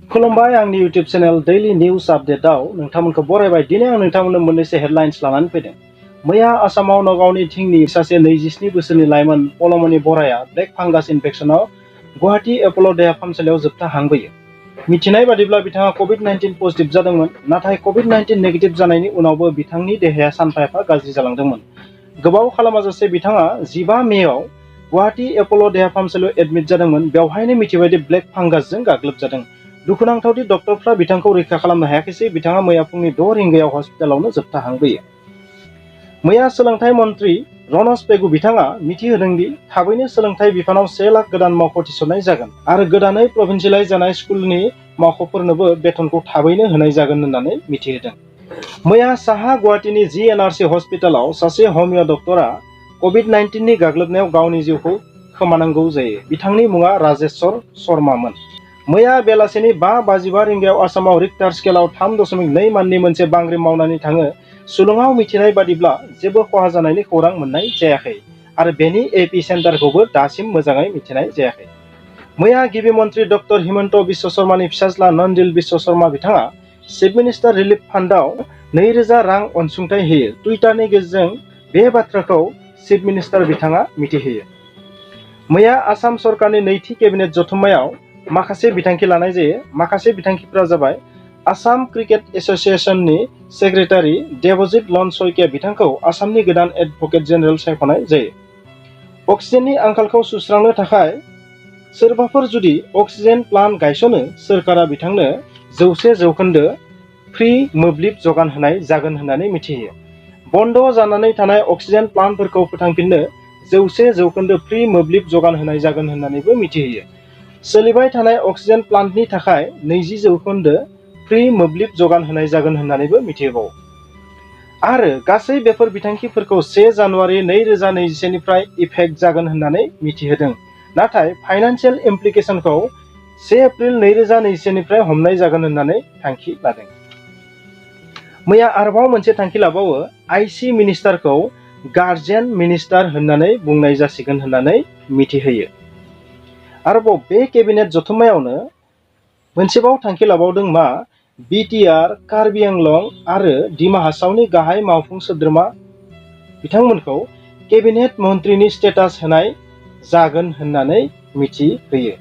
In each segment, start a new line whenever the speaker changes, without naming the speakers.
खुलुमबाय आंनि YouTube channel daily news आपडेटआव नोंथांमोनखौ बरायबाय। दिनै आं नोंथांमोननो मोननैसो हेडलाइन्स लानानै फैदों। मैया आसामाव नगावनि थिंनि सासे 27 बोसोरनि लाइमोन पलमनि बराया ब्लेक फांगास इनफेक्शनाव गुवाहाटी एप'ल' देहा फाहामसालियाव जोबथा हां बोयो। मिथिनाय बादिब्ला बिथाङा कभिड-19 पजिटिभ जादोंमोन, नाथाय कभिड-19 नेगेटिभ जानायनि उनावबो बिथांनि देहाया सानफा एफा गाज्रि जालांदोंमोन। गोबाव खालामाजासे बिथाङा 15 मेआव गुवाहाटी एप'ल' देहा फाहामसालियाव एडमिट जादोंमोन। बेवहायनो मिथिबायदि ब्लेक फांगासजों गाग्लोबजादों। दुखुनांथावदि डक्टरफ्रा बिथांखौ रैखा खालामनो हायाखैसै। बिथाङा मैया फुंनि 6 रिंगायाव हस्पिटालावनो जोबथा हां बोयो। मैया सोलोंथाइ मन्त्रि रनज पेगु बिथाङा मिथिहोदों दि थाबैनो सोलोंथाइ बिफानाव 1 लाख गोदान मावख' थिसननाय जागोन आरो गोदानै प्रभिन्सियेलाइज जानाय स्कुलनि मावख'फोरनोबो बेथनखौ थाबैनो होनाय जागोन होननानै मिथिहोदों। मैया साहा गुवाहाटीनि GNRC हस्पिटालाव सासे हमिय' डक्टरा कभिड-19 नि गाग्लोबनायाव गावनि जिउखौ खोमानांगौ जायो। बिथांनि मुङा राजेश्वर शर्मामोन। मैया बेलासिनि 5:55 रिंगायाव आसामाव रिक्टार स्केलाव 3.2 माननि मोनसे बांग्रि मावनानै थाङो। सुलुङाव मिथिनाय बादिब्ला जेबो खहा जानायनि खौरां मोननाय जायाखै आरो बेनि एपि सेन्टारखौबो दासिम मोजाङै मिथिनाय जायाखै। मैया गिबि मन्त्रि डक्टर हिमन्त बिश्व शर्मानि फिसाज्ला नन्दिल बिश्व शर्मा बिथाङा चिफ मिनिस्टार रिलिफ फान्डआव 2000 रां अनसुंथाइ होयो। टुइटारनि गेजेरजों बे बाथ्राखौ चिफ मिनिस्टार बिथाङा मिथिहोयो। मैया आसाम सरकारनि नैथि केबिनेट जथुम्मायाव माखासे बिथांखि लानाय जायो। माखासे बिथांखिफोरा जाबाय आसाम क्रिकेट एस'सिएशननि सेक्रेटारि देबजित लन सयकिया बिथांखौ आसामनि गोदान एडभकेट जेनेरेल सायख'नाय जायो। अक्सिजेननि आंखालखौ सुस्रांनो थाखाय सोरबाफोर जुदि अक्सिजेन प्लान्ट गायसनो, सोरखारा बिथांनो 100% फ्रि मोब्लिब जगान होनाय जागोन होननानै मिथिहोयो। बन्द जानानै थानाय अक्सिजेन प्लान्टफोरखौ फोथांफिननो 100% फ्रि मोब्लिब जगान होनाय जागोन होननानैबो मिथिहोयो। सोलिबाय थानाय अक्सिजेन प्लान्टनि थाखाय 20% फ्रि मोब्लिब जगान होनाय जागोन होननानैबो मिथिहोबावो। आरो गासै बेफोर बिथांखिफोरखौ 1 जानुवारि 2021 निफ्राय इफेक्ट जागोन होननानै मिथिहोदों। नाथाय फाइनान्सियेल इमप्लिकेशनखौ 1 एप्रिल 2021 निफ्राय हमनाय जागोन होननानै थांखि लादों। मैया आरोबाव मोनसे थांखि लाबावो। आइसि मिनिस्टारखौ गार्जियान मिनिस्टार होननानै बुंनाय जासिगोन होननानै मिथिहोयो। आरोबाव बे केबिनेट जथुम्मायावनो मोनसेबाव थांखि लाबावदों मा, बिटिआर, कार्बि आंलं आरो डिमा हासावनि गाहाय मावफुं सोद्रोमा बिथांमोनखौ केबिनेट मन्थ्रिनि स्टेटास होनाय जागोन होननानै मिथिहोयो।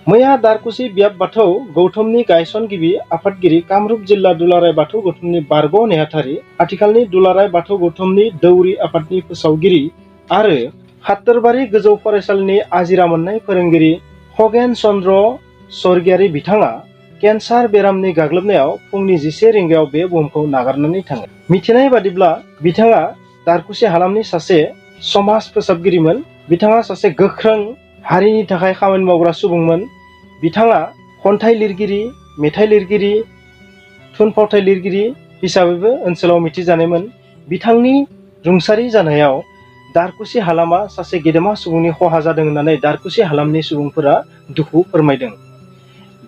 मैया दारकुसि बियाब बाथौ गौथुमनि गायसनगिरि आफादगिरि कामरुप जिल्ला दुलाराय बाथौ गौथुमनि बारग' नेहाथारि, आथिखालनि दुलाराय बाथौ गौथुमनि दौरि आफादनि फोसावगिरि आरो खात्तरबारि गोजौ फरायसालिनि आजिरा मोननाय फोरोंगिरि खगेन चन्द्र स्वर्गियारि बिथाङा केन्सार बेरामनि गाग्लोबनायाव फुंनि 11 रिंगायाव बे बुहुमखौ नागारनानै थाङो। मिथिनाय बादिब्ला बिथाङा दारकुसि हालामनि सासे समाज फोसाबगिरिमोन। बिथाङा सासे गोख्रों हारिनि थाखाय खामानि मावग्रा सुबुंमोन। बिथाङा खन्थाइ लिरगिरि, मेथाइ लिरगिरि, थुनफावथाइ लिरगिरि हिसाबैबो ओनसोलाव मिथिजानायमोन। बिथांनि रुंसारि जानायाव दारकुसि हालामा सासे गेदेमा सुबुंनि खहा जादों होननानै दारकुसि हालामनि सुबुंफोरा दुखु फोरमायदों।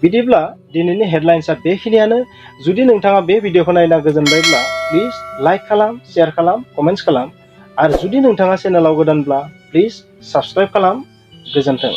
बिदिब्ला दिनैनि हेडलाइन्सआ बेखिनियानो। जुदि नोंथाङा बे भिडिअखौ नायना गोजोनबायब्ला प्लिज लाइक खालाम, शेयार खालाम, कमेन्ट्स खालाम आरो जुदि नोंथाङा चेनेलाव गोदानब्ला प्लिज साबस्क्राइब खालाम। गोजोन्थों।